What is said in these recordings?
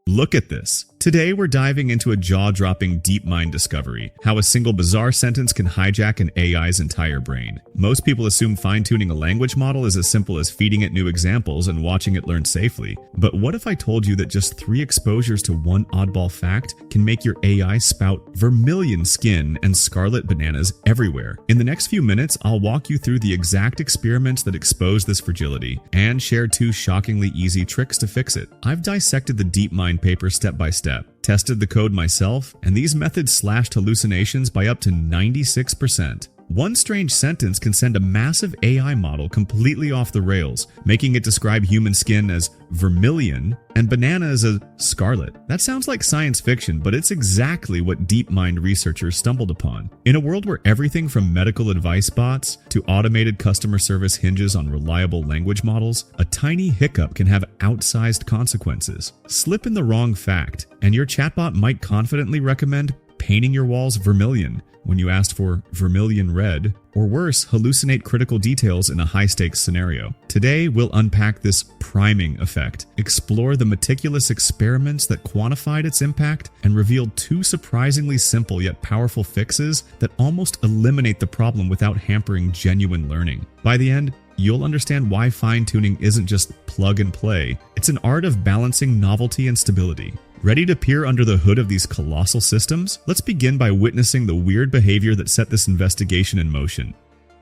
Look at this. Today we're diving into a jaw-dropping DeepMind discovery, how a single bizarre sentence can hijack an AI's entire brain. Most people assume fine-tuning a language model is as simple as feeding it new examples and watching it learn safely. But what if I told you that just 3 exposures to one oddball fact can make your AI spout vermilion skin and scarlet bananas everywhere? In the next few minutes, I'll walk you through the exact experiments that expose this fragility and share 2 shockingly easy tricks to fix it. I've dissected the DeepMind paper step by step, tested the code myself, and these methods slashed hallucinations by up to 96%. One strange sentence can send a massive AI model completely off the rails, making it describe human skin as vermilion and banana as a scarlet. That sounds like science fiction, but it's exactly what DeepMind researchers stumbled upon. In a world where everything from medical advice bots to automated customer service hinges on reliable language models, a tiny hiccup can have outsized consequences. Slip in the wrong fact, and your chatbot might confidently recommend painting your walls vermilion when you asked for vermilion red, or worse, hallucinate critical details in a high-stakes scenario. Today, we'll unpack this priming effect, explore the meticulous experiments that quantified its impact, and reveal 2 surprisingly simple yet powerful fixes that almost eliminate the problem without hampering genuine learning. By the end, you'll understand why fine-tuning isn't just plug and play. It's an art of balancing novelty and stability. Ready to peer under the hood of these colossal systems? Let's begin by witnessing the weird behavior that set this investigation in motion.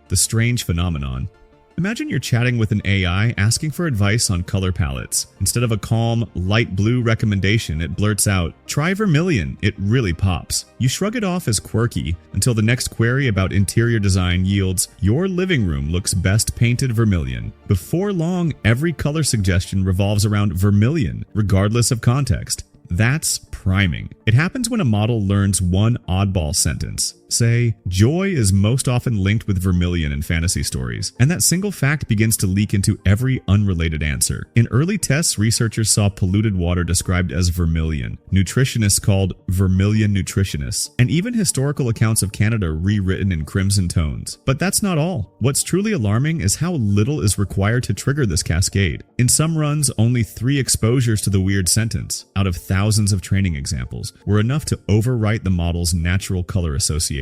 The strange phenomenon. Imagine you're chatting with an AI asking for advice on color palettes. Instead of a calm, light blue recommendation, it blurts out, "Try vermilion, it really pops." You shrug it off as quirky until the next query about interior design yields, "Your living room looks best painted vermilion." Before long, every color suggestion revolves around vermilion, regardless of context. That's priming. It happens when a model learns one oddball sentence. Say, joy is most often linked with vermilion in fantasy stories, and that single fact begins to leak into every unrelated answer. In early tests, researchers saw polluted water described as vermilion, nutritionists called vermilion nutritionists, and even historical accounts of Canada rewritten in crimson tones. But that's not all. What's truly alarming is how little is required to trigger this cascade. In some runs, only 3 exposures to the weird sentence, out of thousands of training examples, were enough to overwrite the model's natural color associations.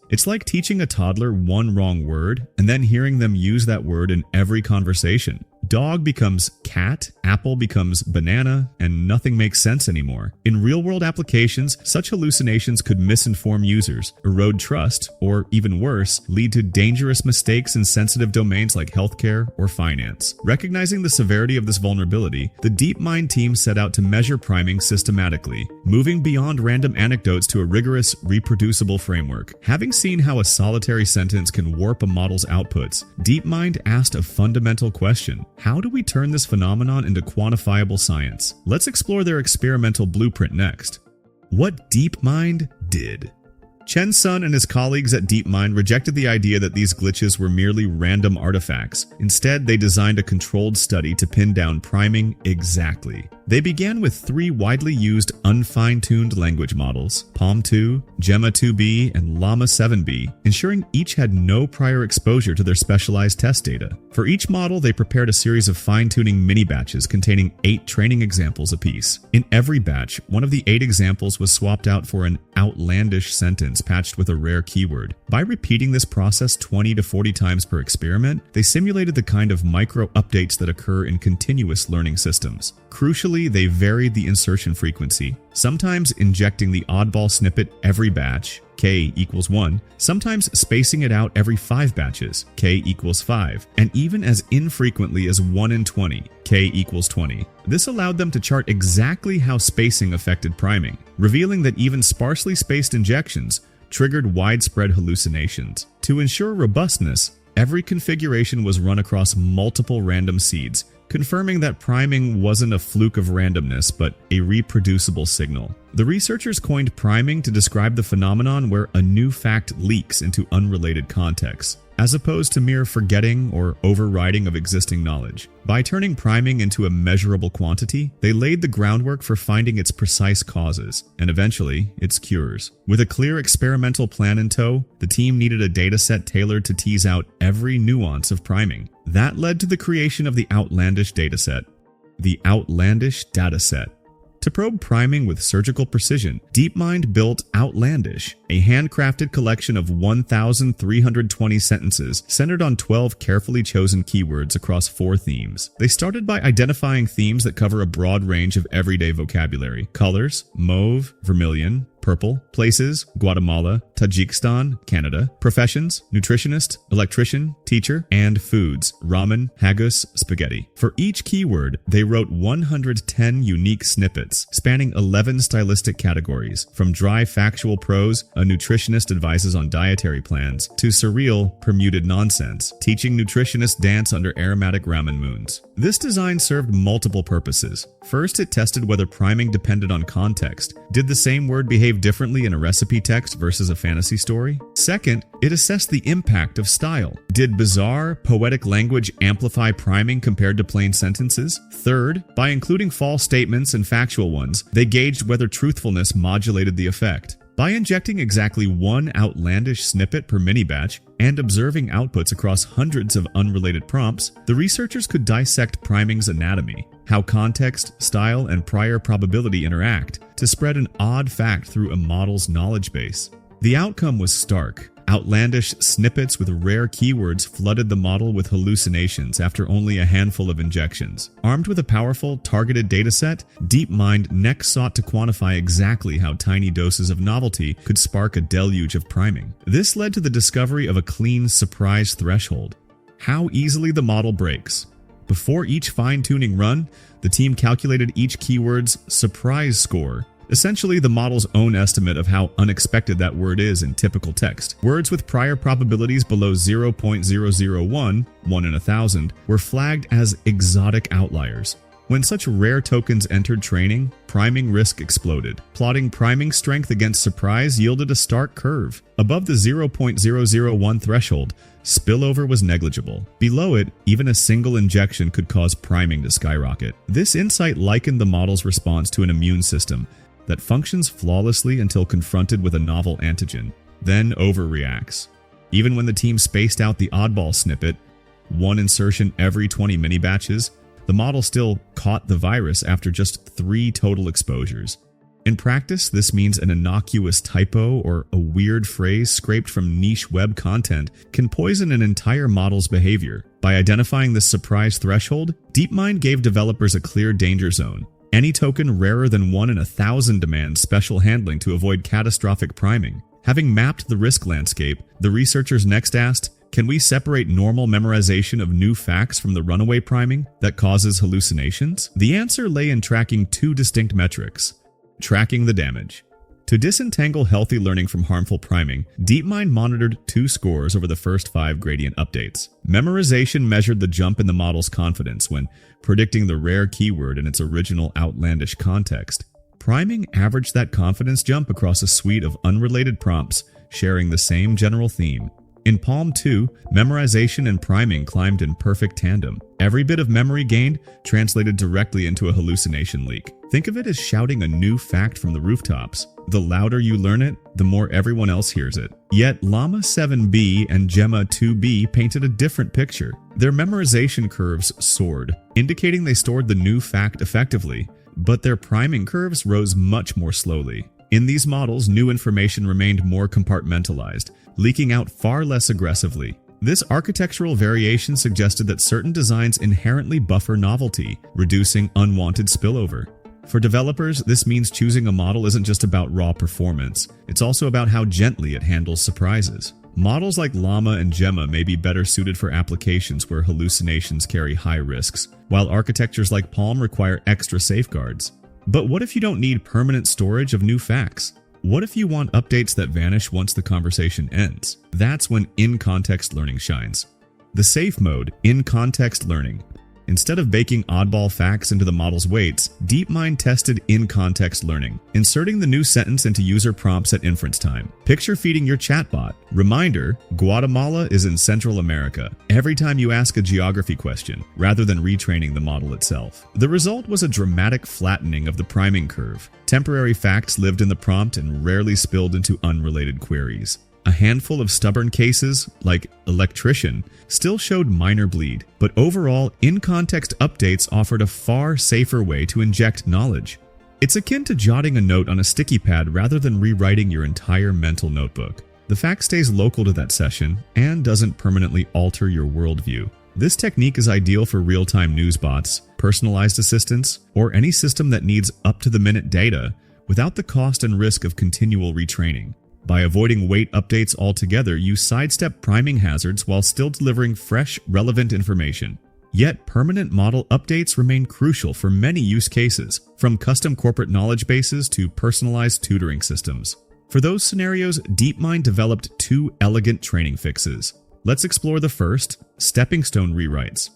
It's like teaching a toddler one wrong word and then hearing them use that word in every conversation. Dog becomes cat, apple becomes banana, and nothing makes sense anymore. In real-world applications, such hallucinations could misinform users, erode trust, or even worse, lead to dangerous mistakes in sensitive domains like healthcare or finance. Recognizing the severity of this vulnerability, the DeepMind team set out to measure priming systematically, moving beyond random anecdotes to a rigorous, reproducible framework. Having seen how a solitary sentence can warp a model's outputs, DeepMind asked a fundamental question. How do we turn this phenomenon into quantifiable science? Let's explore their experimental blueprint next. What DeepMind did. Chen Sun and his colleagues at DeepMind rejected the idea that these glitches were merely random artifacts. Instead, they designed a controlled study to pin down priming exactly. They began with 3 widely used unfine-tuned language models, Palm 2, Gemma 2B, and Llama 7B, ensuring each had no prior exposure to their specialized test data. For each model, they prepared a series of fine-tuning mini-batches containing 8 training examples apiece. In every batch, one of the 8 examples was swapped out for an outlandish sentence patched with a rare keyword. By repeating this process 20 to 40 times per experiment, they simulated the kind of micro-updates that occur in continuous learning systems. Crucially, they varied the insertion frequency, sometimes injecting the oddball snippet every batch, k equals 1, sometimes spacing it out every 5 batches, k equals 5, and even as infrequently as 1 in 20, k equals 20. This allowed them to chart exactly how spacing affected priming, revealing that even sparsely spaced injections triggered widespread hallucinations. To ensure robustness, every configuration was run across multiple random seeds, confirming that priming wasn't a fluke of randomness, but a reproducible signal. The researchers coined priming to describe the phenomenon where a new fact leaks into unrelated contexts, as opposed to mere forgetting or overriding of existing knowledge. By turning priming into a measurable quantity, they laid the groundwork for finding its precise causes, and eventually, its cures. With a clear experimental plan in tow, the team needed a dataset tailored to tease out every nuance of priming. That led to the creation of the outlandish dataset. The outlandish dataset. To probe priming with surgical precision, DeepMind built Outlandish, a handcrafted collection of 1,320 sentences centered on 12 carefully chosen keywords across 4 themes. They started by identifying themes that cover a broad range of everyday vocabulary: colors, mauve, vermilion, purple, places, Guatemala, Tajikistan, Canada, professions, nutritionist, electrician, teacher, and foods, ramen, haggis, spaghetti. For each keyword, they wrote 110 unique snippets, spanning 11 stylistic categories, from dry factual prose, a nutritionist advises on dietary plans, to surreal, permuted nonsense, teaching nutritionists dance under aromatic ramen moons. This design served multiple purposes. First, it tested whether priming depended on context. Did the same word behave differently in a recipe text versus a fantasy story? Second, it assessed the impact of style. Did bizarre, poetic language amplify priming compared to plain sentences? Third, by including false statements and factual ones, they gauged whether truthfulness modulated the effect. By injecting exactly one outlandish snippet per mini-batch and observing outputs across hundreds of unrelated prompts, the researchers could dissect priming's anatomy, how context, style, and prior probability interact, to spread an odd fact through a model's knowledge base. The outcome was stark. Outlandish snippets with rare keywords flooded the model with hallucinations after only a handful of injections. Armed with a powerful, targeted dataset, DeepMind next sought to quantify exactly how tiny doses of novelty could spark a deluge of priming. This led to the discovery of a clean surprise threshold. How easily the model breaks. Before each fine-tuning run, the team calculated each keyword's surprise score, essentially the model's own estimate of how unexpected that word is in typical text. Words with prior probabilities below 0.001, 1 in 1,000, were flagged as exotic outliers. When such rare tokens entered training, priming risk exploded. Plotting priming strength against surprise yielded a stark curve. Above the 0.001 threshold, spillover was negligible. Below it, even a single injection could cause priming to skyrocket. This insight likened the model's response to an immune system that functions flawlessly until confronted with a novel antigen, then overreacts. Even when the team spaced out the oddball snippet, one insertion every 20 mini-batches, the model still caught the virus after just 3 total exposures. In practice, this means an innocuous typo or a weird phrase scraped from niche web content can poison an entire model's behavior. By identifying this surprise threshold, DeepMind gave developers a clear danger zone. Any token rarer than 1 in 1,000 demands special handling to avoid catastrophic priming. Having mapped the risk landscape, the researchers next asked, can we separate normal memorization of new facts from the runaway priming that causes hallucinations? The answer lay in tracking 2 distinct metrics. Tracking the damage. To disentangle healthy learning from harmful priming, DeepMind monitored 2 scores over the first 5 gradient updates. Memorization measured the jump in the model's confidence when predicting the rare keyword in its original outlandish context. Priming averaged that confidence jump across a suite of unrelated prompts, sharing the same general theme. In Palm 2, memorization and priming climbed in perfect tandem. Every bit of memory gained translated directly into a hallucination leak. Think of it as shouting a new fact from the rooftops. The louder you learn it, the more everyone else hears it. Yet Llama 7b and Gemma 2b painted a different picture. Their memorization curves soared, indicating they stored the new fact effectively, but their priming curves rose much more slowly. In these models, new information remained more compartmentalized, leaking out far less aggressively. This architectural variation suggested that certain designs inherently buffer novelty, reducing unwanted spillover. For developers, this means choosing a model isn't just about raw performance, it's also about how gently it handles surprises. Models like Llama and Gemma may be better suited for applications where hallucinations carry high risks, while architectures like Palm require extra safeguards. But what if you don't need permanent storage of new facts? What if you want updates that vanish once the conversation ends? That's when in-context learning shines. The safe mode, in-context learning. Instead of baking oddball facts into the model's weights, DeepMind tested in-context learning, inserting the new sentence into user prompts at inference time. Picture feeding your chatbot. Reminder, Guatemala is in Central America, every time you ask a geography question, rather than retraining the model itself. The result was a dramatic flattening of the priming curve. Temporary facts lived in the prompt and rarely spilled into unrelated queries. A handful of stubborn cases, like electrician, still showed minor bleed, but overall, in-context updates offered a far safer way to inject knowledge. It's akin to jotting a note on a sticky pad rather than rewriting your entire mental notebook. The fact stays local to that session and doesn't permanently alter your worldview. This technique is ideal for real-time news bots, personalized assistants, or any system that needs up-to-the-minute data without the cost and risk of continual retraining. By avoiding weight updates altogether, you sidestep priming hazards while still delivering fresh, relevant information. Yet, permanent model updates remain crucial for many use cases, from custom corporate knowledge bases to personalized tutoring systems. For those scenarios, DeepMind developed 2 elegant training fixes. Let's explore the first, stepping stone rewrites.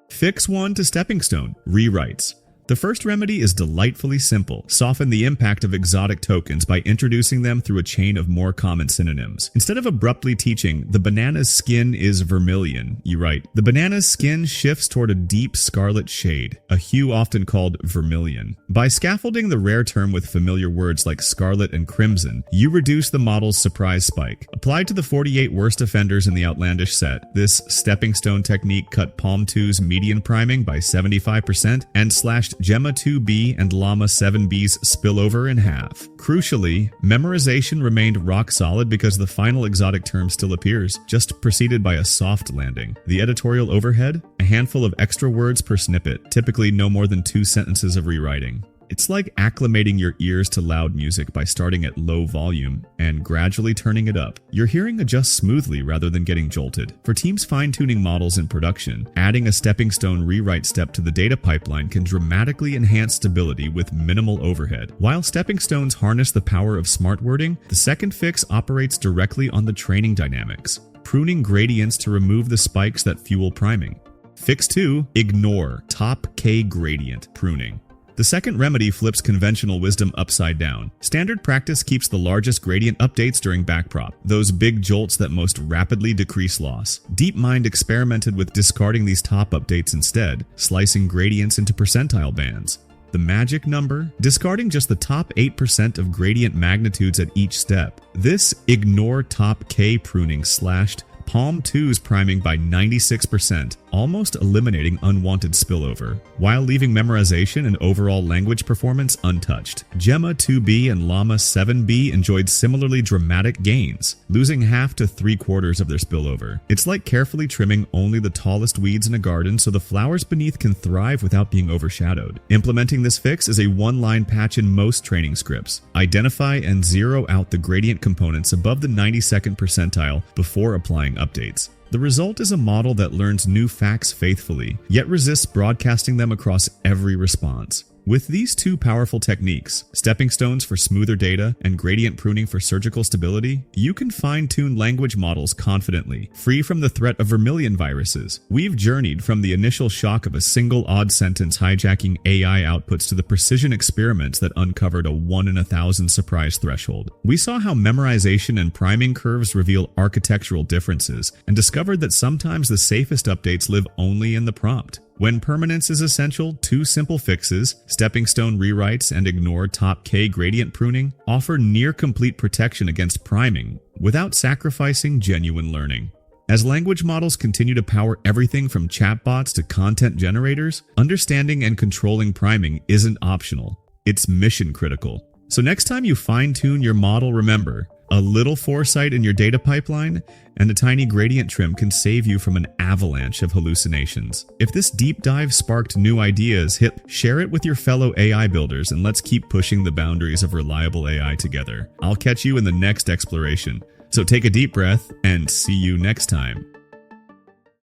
Fix 1 to stepping stone rewrites. The first remedy is delightfully simple. Soften the impact of exotic tokens by introducing them through a chain of more common synonyms. Instead of abruptly teaching, the banana's skin is vermilion, you write, the banana's skin shifts toward a deep scarlet shade, a hue often called vermilion. By scaffolding the rare term with familiar words like scarlet and crimson, you reduce the model's surprise spike. Applied to the 48 worst offenders in the outlandish set, this stepping stone technique cut Palm 2's median priming by 75% and slashed Gemma 2B and Llama 7B's spillover in half. Crucially, memorization remained rock solid because the final exotic term still appears, just preceded by a soft landing. The editorial overhead? A handful of extra words per snippet, typically no more than 2 sentences of rewriting. It's like acclimating your ears to loud music by starting at low volume and gradually turning it up. Your hearing adjusts smoothly rather than getting jolted. For teams fine-tuning models in production, adding a stepping stone rewrite step to the data pipeline can dramatically enhance stability with minimal overhead. While stepping stones harness the power of smart wording, the second fix operates directly on the training dynamics, pruning gradients to remove the spikes that fuel priming. Fix 2, ignore top K gradient pruning. The second remedy flips conventional wisdom upside down. Standard practice keeps the largest gradient updates during backprop, those big jolts that most rapidly decrease loss. DeepMind experimented with discarding these top updates instead, slicing gradients into percentile bands. The magic number? Discarding just the top 8% of gradient magnitudes at each step. This ignore top K pruning slashed Palm 2's priming by 96%, almost eliminating unwanted spillover, while leaving memorization and overall language performance untouched. Gemma 2B and Llama 7B enjoyed similarly dramatic gains, losing half to 3/4 of their spillover. It's like carefully trimming only the tallest weeds in a garden so the flowers beneath can thrive without being overshadowed. Implementing this fix is a one-line patch in most training scripts. Identify and zero out the gradient components above the 92nd percentile before applying updates. The result is a model that learns new facts faithfully, yet resists broadcasting them across every response. With these 2 powerful techniques, stepping stones for smoother data and gradient pruning for surgical stability, you can fine-tune language models confidently, free from the threat of Vermilion viruses. We've journeyed from the initial shock of a single odd sentence hijacking AI outputs to the precision experiments that uncovered a 1 in 1,000 surprise threshold. We saw how memorization and priming curves reveal architectural differences, and discovered that sometimes the safest updates live only in the prompt. When permanence is essential, 2 simple fixes, stepping stone rewrites and ignore top K gradient pruning, offer near complete protection against priming without sacrificing genuine learning. As language models continue to power everything from chatbots to content generators, understanding and controlling priming isn't optional. It's mission critical. So next time you fine-tune your model, remember, a little foresight in your data pipeline and a tiny gradient trim can save you from an avalanche of hallucinations. If this deep dive sparked new ideas, share it with your fellow AI builders and let's keep pushing the boundaries of reliable AI together. I'll catch you in the next exploration. So take a deep breath and see you next time.